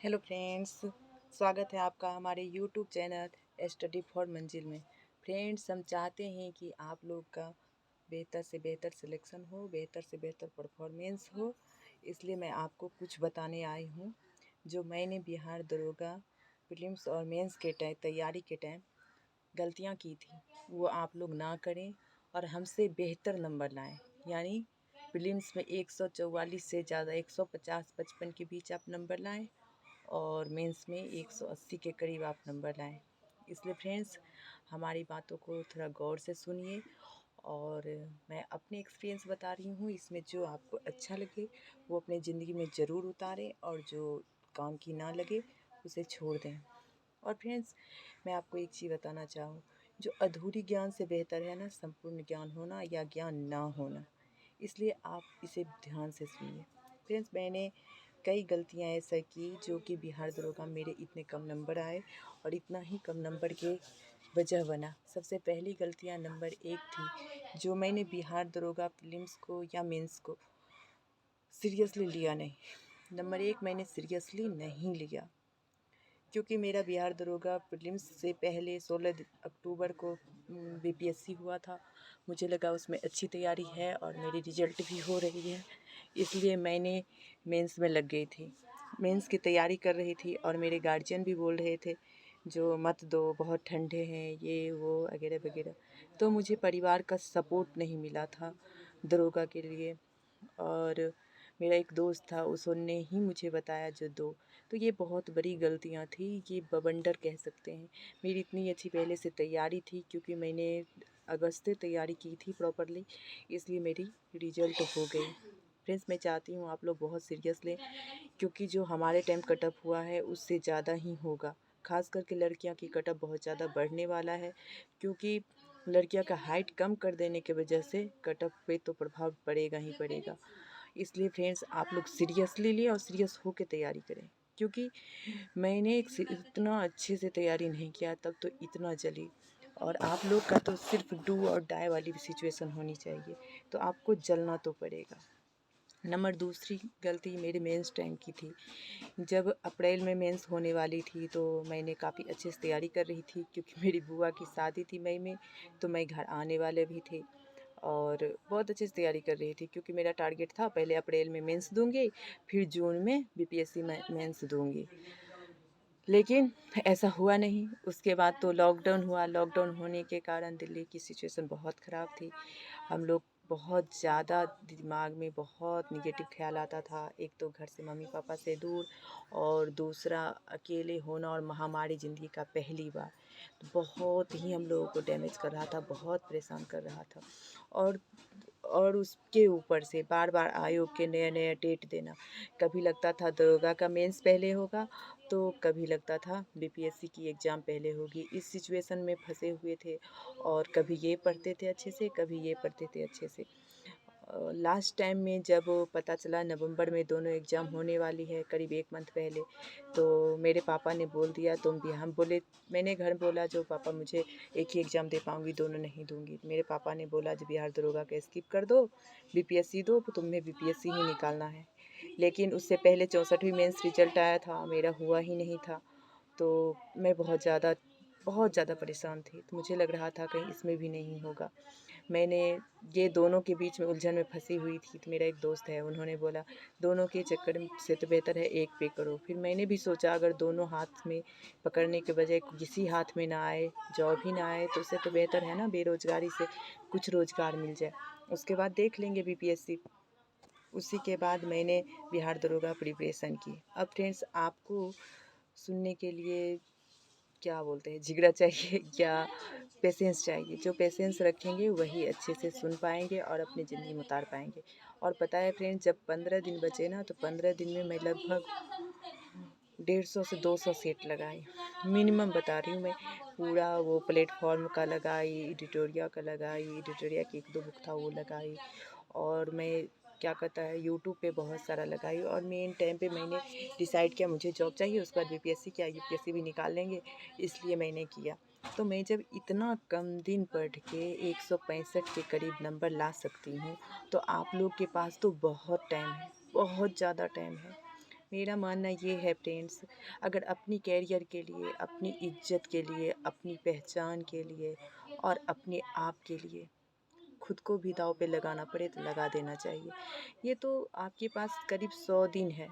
Hello friends, स्वागत है आपका हमारे यूट्यूब चैनल स्टडी फॉर मंजिल में। फ्रेंड्स, हम चाहते हैं कि आप लोग का बेहतर से बेहतर सिलेक्शन हो, बेहतर से बेहतर परफॉर्मेंस हो। इसलिए मैं आपको कुछ बताने आई हूँ जो मैंने बिहार दरोगा प्रीलिम्स और मेंस के तैयारी के टाइम गलतियाँ की थी, वो आप लोग ना करें और हमसे बेहतर नंबर लाएं। यानी प्रीलिम्स में 144 से ज़्यादा 150-55 के बीच आप नंबर लाएं और मेंस में 180 के करीब आप नंबर लाएं। इसलिए फ्रेंड्स, हमारी बातों को थोड़ा गौर से सुनिए और मैं अपने एक्सपीरियंस बता रही हूँ। इसमें जो आपको अच्छा लगे वो अपने ज़िंदगी में ज़रूर उतारें और जो काम की ना लगे उसे छोड़ दें। और फ्रेंड्स, मैं आपको एक चीज़ बताना चाहूँ, जो अधूरी ज्ञान से बेहतर है ना संपूर्ण ज्ञान होना या ज्ञान ना होना। इसलिए आप इसे ध्यान से सुनिए। फ्रेंड्स, मैंने कई गलतियां ऐसा की जो कि बिहार दरोगा मेरे इतने कम नंबर आए और इतना ही कम नंबर के वजह बना। सबसे पहली गलतियां नंबर 1 थी, जो मैंने बिहार दरोगा प्रीलिम्स को या मेंस को सीरियसली लिया नहीं। नंबर 1, मैंने सीरियसली नहीं लिया क्योंकि मेरा बिहार दरोगा प्रीलिम्स से पहले 16 अक्टूबर को बीपीएससी हुआ था। मुझे लगा उसमें अच्छी तैयारी है और मेरी रिजल्ट भी हो रही है, इसलिए मैंने मेंस में लग गई थी। मेंस की तैयारी कर रही थी और मेरे गार्जियन भी बोल रहे थे जो मत दो, बहुत ठंडे हैं, ये वो वगैरह वगैरह। तो मुझे परिवार का सपोर्ट नहीं मिला था दरोगा के लिए। और मेरा एक दोस्त था, उसने ही मुझे बताया जो दो। तो ये बहुत बड़ी गलतियाँ थी, ये बवंडर कह सकते हैं। मेरी इतनी अच्छी पहले से तैयारी थी क्योंकि मैंने अगस्त से तैयारी की थी प्रॉपरली, इसलिए मेरी रिजल्ट हो गई। फ्रेंड्स, मैं चाहती हूँ आप लोग बहुत सीरियस लें क्योंकि जो हमारे टाइम कटअप हुआ है उससे ज़्यादा ही होगा। खास करके लड़कियाँ की कटअप बहुत ज़्यादा बढ़ने वाला है क्योंकि लड़कियाँ का हाइट कम कर देने की वजह से कटअप पे तो प्रभाव पड़ेगा ही पड़ेगा। इसलिए फ्रेंड्स, आप लोग सीरियसली लिए और सीरियस हो के तैयारी करें क्योंकि मैंने इतना अच्छे से तैयारी नहीं किया तब तो इतना जली। और आप लोग का तो सिर्फ डू और डाई वाली भी सिचुएशन होनी चाहिए, तो आपको जलना तो पड़ेगा। नंबर दूसरी गलती मेरे मेंस टाइम की थी। जब अप्रैल में मेंस होने वाली थी तो मैंने काफ़ी अच्छे से तैयारी कर रही थी क्योंकि मेरी बुआ की शादी थी मई में, तो मैं घर आने वाले भी थे और बहुत अच्छे से तैयारी कर रही थी क्योंकि मेरा टारगेट था पहले अप्रैल में मेंस दूंगी, फिर जून में बीपीएससी में मेंस दूंगी। लेकिन ऐसा हुआ नहीं। उसके बाद तो लॉकडाउन हुआ। लॉकडाउन होने के कारण दिल्ली की सिचुएशन बहुत ख़राब थी। हम लोग बहुत ज़्यादा दिमाग में बहुत निगेटिव ख्याल आता था। एक तो घर से मम्मी पापा से दूर और दूसरा अकेले होना और महामारी ज़िंदगी का पहली बार, तो बहुत ही हम लोगों को डैमेज कर रहा था, बहुत परेशान कर रहा था। और उसके ऊपर से बार बार आयोग के नया नया डेट देना। कभी लगता था दरोगा का मेंस पहले होगा तो कभी लगता था बीपीएससी की एग्ज़ाम पहले होगी। इस सिचुएशन में फंसे हुए थे और कभी ये पढ़ते थे अच्छे से, कभी ये पढ़ते थे अच्छे से। लास्ट टाइम में जब पता चला नवंबर में दोनों एग्ज़ाम होने वाली है, करीब 1 मंथ पहले, तो मेरे पापा ने बोल दिया तुम भी। हम बोले, मैंने घर बोला जो पापा मुझे एक ही एग्ज़ाम दे पाऊँगी, दोनों नहीं दूँगी। मेरे पापा ने बोला जो बिहार दरोगा का स्किप कर दो, बीपीएससी दो, तुम्हें बीपीएससी ही निकालना है। लेकिन उससे पहले 64वीं मेंस रिजल्ट आया था, मेरा हुआ ही नहीं था। तो मैं बहुत ज़्यादा परेशान थी। तो मुझे लग रहा था कहीं इसमें भी नहीं होगा। मैंने ये दोनों के बीच में उलझन में फंसी हुई थी, तो मेरा एक दोस्त है, उन्होंने बोला दोनों के चक्कर से तो बेहतर है एक पे करो। फिर मैंने भी सोचा अगर दोनों हाथ में पकड़ने के बजाय किसी हाथ में ना आए, जॉब ही ना आए, तो उससे तो बेहतर है ना बेरोज़गारी से कुछ रोज़गार मिल जाए, उसके बाद देख लेंगे बीपीएससी। उसी के बाद मैंने बिहार दरोगा प्रिपरेशन की। अब फ्रेंड्स, आपको सुनने के लिए क्या बोलते हैं, जिगरा चाहिए या पेशेंस चाहिए? जो पेशेंस रखेंगे वही अच्छे से सुन पाएंगे और अपनी ज़िंदगी में उतार पाएंगे। और पता है फ्रेंड्स, जब 15 दिन बचे ना, तो 15 दिन में मैं लगभग 150 से 200 सेट लगाई, मिनिमम बता रही हूँ मैं। पूरा वो प्लेटफॉर्म का लगाई, एडिटोरिया का लगाई, एडिटोरिया की 1-2 बुक था वो लगाई, और मैं क्या कहता है यूट्यूब पे बहुत सारा लगाई। और मेन टाइम पे मैंने डिसाइड किया मुझे जॉब चाहिए, उसके बाद बीपीएससी, क्या यूपीएससी भी निकाल लेंगे, इसलिए मैंने किया। तो मैं जब इतना कम दिन पढ़ के 165 के करीब नंबर ला सकती हूँ, तो आप लोग के पास तो बहुत टाइम है, बहुत ज़्यादा टाइम है। मेरा मानना ये है फ्रेंड्स, अगर अपनी कैरियर के लिए, अपनी इज्जत के लिए, अपनी पहचान के लिए और अपने आप के लिए खुद को भी दाँव पे लगाना पड़े तो लगा देना चाहिए। ये तो आपके पास करीब 100 दिन है।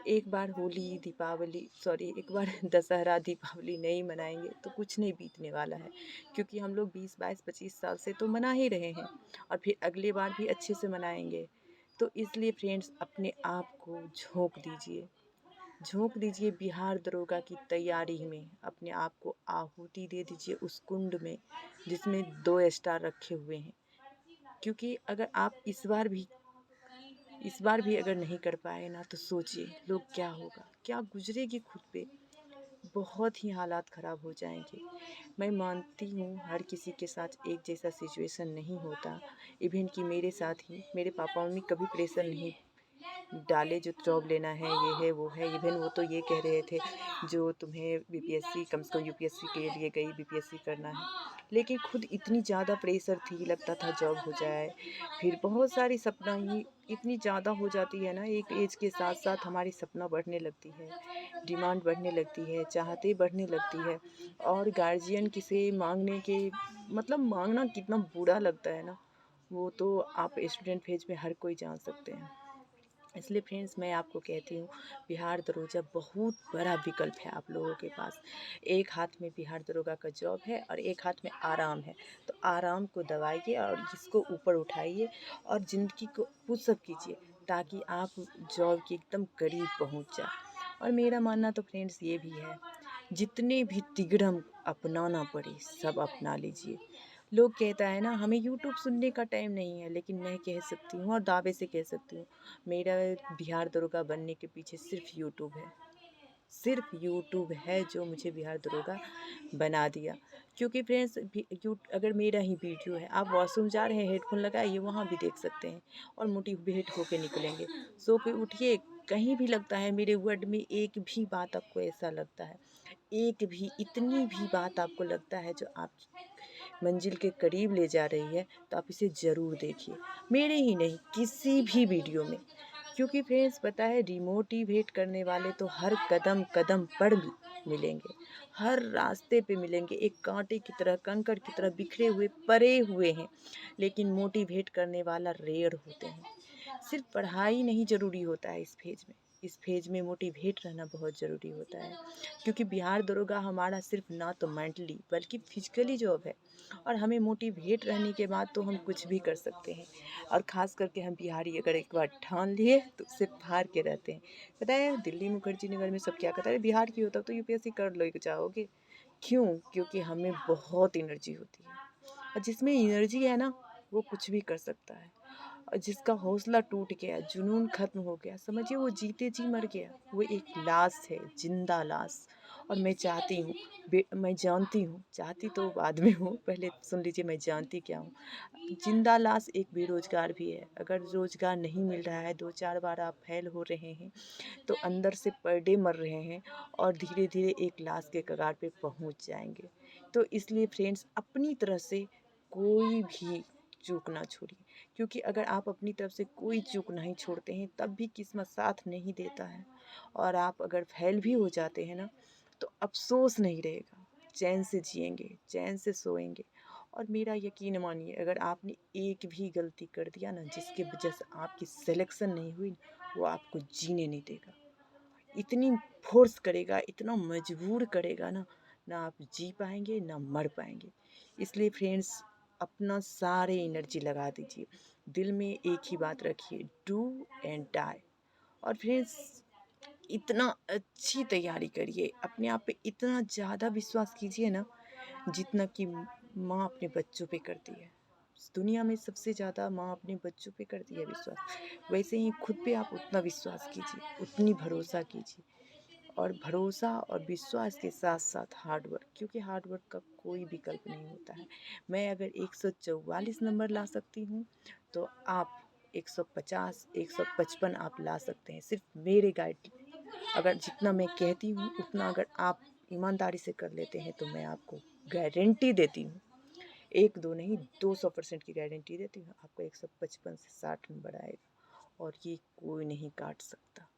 एक बार होली, दीपावली सॉरी एक बार दशहरा, दीपावली नहीं मनाएँगे तो कुछ नहीं बीतने वाला है। क्योंकि हम लोग 20, 22, 25 साल से तो मना ही रहे हैं और फिर अगली बार भी अच्छे से मनाएँगे। तो इसलिए फ्रेंड्स अपने आप को झोंक दीजिए। झोंक दीजिए बिहार दरोगा की तैयारी में, अपने आप को आहुति दे दीजिए उस कुंड में जिसमें 2 स्टार रखे हुए हैं। क्योंकि अगर आप इस बार भी अगर नहीं कर पाए ना तो सोचिए लोग क्या होगा, क्या गुजरेगी खुद पे, बहुत ही हालात ख़राब हो जाएंगे। मैं मानती हूँ हर किसी के साथ एक जैसा सिचुएशन नहीं होता, इवन कि मेरे साथ ही मेरे पापा मम्मी कभी प्रेशर नहीं डाले जो जॉब लेना है, ये है वो है। इवन वो तो ये कह रहे थे जो तुम्हें बीपीएससी कम से कम यूपीएससी के लिए गई, बीपीएससी करना है। लेकिन खुद इतनी ज़्यादा प्रेशर थी, लगता था जॉब हो जाए। फिर बहुत सारी सपना ही इतनी ज़्यादा हो जाती है ना, एक एज के साथ साथ हमारी सपना बढ़ने लगती है, डिमांड बढ़ने लगती है, चाहते बढ़ने लगती है। और गार्जियन किसे मांगने के मतलब मांगना कितना बुरा लगता है ना, वो तो आप स्टूडेंट फेज में हर कोई जान सकते हैं। इसलिए फ्रेंड्स मैं आपको कहती हूँ बिहार दरोगा बहुत बड़ा विकल्प है आप लोगों के पास। एक हाथ में बिहार दरोगा का जॉब है और एक हाथ में आराम है। तो आराम को दबाइए और इसको ऊपर उठाइए और ज़िंदगी को पुशअप कीजिए ताकि आप जॉब के एकदम करीब पहुँच जाए। और मेरा मानना तो फ्रेंड्स ये भी है, जितने भी तिगड़म अपनाना पड़े सब अपना लीजिए। लोग कहता है ना हमें यूट्यूब सुनने का टाइम नहीं है, लेकिन मैं कह सकती हूँ और दावे से कह सकती हूँ मेरा बिहार दरोगा बनने के पीछे सिर्फ यूट्यूब है। सिर्फ यूट्यूब है जो मुझे बिहार दरोगा बना दिया। क्योंकि फ्रेंड्स अगर मेरा ही वीडियो है, आप वॉशरूम जा रहे हैं हेडफोन लगाइए वहाँ भी देख सकते हैं और मोटिवेट होके निकलेंगे। सो के उठिए, कहीं भी लगता है मेरे वर्ड में एक भी बात आपको ऐसा लगता है, एक भी इतनी भी बात आपको लगता है जो आपकी मंजिल के करीब ले जा रही है, तो आप इसे ज़रूर देखिए। मेरे ही नहीं किसी भी वीडियो में। क्योंकि फ्रेंड्स पता है डिमोटिवेट करने वाले तो हर कदम कदम पर मिलेंगे, हर रास्ते पे मिलेंगे, एक कांटे की तरह, कंकड़ की तरह बिखरे हुए पड़े हुए हैं। लेकिन मोटिवेट करने वाला रेयर होते हैं। सिर्फ पढ़ाई नहीं ज़रूरी होता है इस फेज में मोटिवेट रहना बहुत ज़रूरी होता है। क्योंकि बिहार दरोगा हमारा सिर्फ ना तो मेंटली बल्कि फिजिकली जॉब है। और हमें मोटिवेट रहने के बाद तो हम कुछ भी कर सकते हैं। और ख़ास करके हम बिहारी अगर एक बार ठान लिए तो उसे फाड़ के रहते हैं। पता है दिल्ली मुखर्जी नगर में सब क्या कहता है, बिहार की होता तो यूपीएससी कर लो चाहोगे। क्यों? क्योंकि हमें बहुत एनर्जी होती है और जिसमें एनर्जी है ना वो कुछ भी कर सकता है। और जिसका हौसला टूट गया, जुनून खत्म हो गया, समझिए वो जीते जी मर गया, वो एक लाश है, जिंदा लाश। और मैं चाहती हूँ, मैं जानती हूँ, चाहती तो बाद में हूँ, पहले सुन लीजिए मैं जानती क्या हूँ। जिंदा लाश एक बेरोजगार भी है। अगर रोजगार नहीं मिल रहा है, 2-4 बार आप फेल हो रहे हैं तो अंदर से पर डे मर रहे हैं और धीरे धीरे एक लाश के कगार पे पहुंच जाएंगे। तो इसलिए फ्रेंड्स अपनी तरफ से कोई भी चूक ना छोड़िए। क्योंकि अगर आप अपनी तरफ से कोई चूक नहीं छोड़ते हैं तब भी किस्मत साथ नहीं देता है। और आप अगर फेल भी हो जाते हैं ना तो अफसोस नहीं रहेगा, चैन से जिएंगे, चैन से सोएंगे। और मेरा यकीन मानिए अगर आपने एक भी गलती कर दिया ना जिसके वजह से आपकी सिलेक्शन नहीं हुई, वो आपको जीने नहीं देगा। इतनी फोर्स करेगा, इतना मजबूर करेगा ना, ना आप जी पाएंगे ना मर पाएंगे। इसलिए फ्रेंड्स अपना सारे एनर्जी लगा दीजिए, दिल में एक ही बात रखिए, डू एंड डाई। और फ्रेंड्स इतना अच्छी तैयारी करिए, अपने आप पे इतना ज़्यादा विश्वास कीजिए ना जितना कि माँ अपने बच्चों पे करती है। दुनिया में सबसे ज़्यादा माँ अपने बच्चों पे करती है विश्वास, वैसे ही खुद पे आप उतना विश्वास कीजिए, उतनी भरोसा कीजिए। और भरोसा और विश्वास के साथ साथ हार्ड वर्क, क्योंकि हार्ड वर्क का कोई विकल्प नहीं होता है। मैं अगर 144 नंबर ला सकती हूँ तो आप 150 155 आप ला सकते हैं, सिर्फ मेरे गाइड। अगर जितना मैं कहती हूँ उतना अगर आप ईमानदारी से कर लेते हैं तो मैं आपको गारंटी देती हूँ, एक दो नहीं 200% की गारंटी देती हूँ, आपको 155 से 60 नंबर आएगा और ये कोई नहीं काट सकता।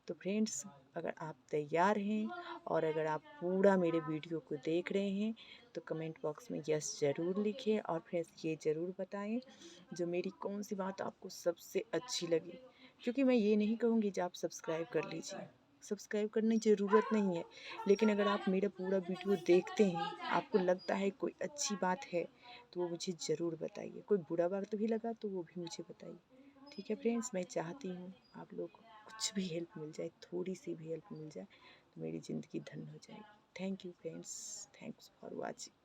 तो फ्रेंड्स, अगर आप तैयार हैं और अगर आप पूरा मेरे वीडियो को देख रहे हैं तो कमेंट बॉक्स में यस ज़रूर लिखें और फ्रेंड्स ये ज़रूर बताएं जो मेरी कौन सी बात आपको सबसे अच्छी लगी। क्योंकि मैं ये नहीं कहूँगी कि आप सब्सक्राइब कर लीजिए, सब्सक्राइब करने की ज़रूरत नहीं है, लेकिन अगर आप मेरा पूरा वीडियो देखते हैं, आपको लगता है कोई अच्छी बात है तो वो मुझे ज़रूर बताइए। कोई बुरा बात भी लगा तो वो भी मुझे बताइए। ठीक है फ्रेंड्स, मैं चाहती हूँ आप लोग को कुछ भी हेल्प मिल जाए, थोड़ी सी भी हेल्प मिल जाए तो मेरी ज़िंदगी धन्य हो जाएगी। Thank you friends, thanks for watching.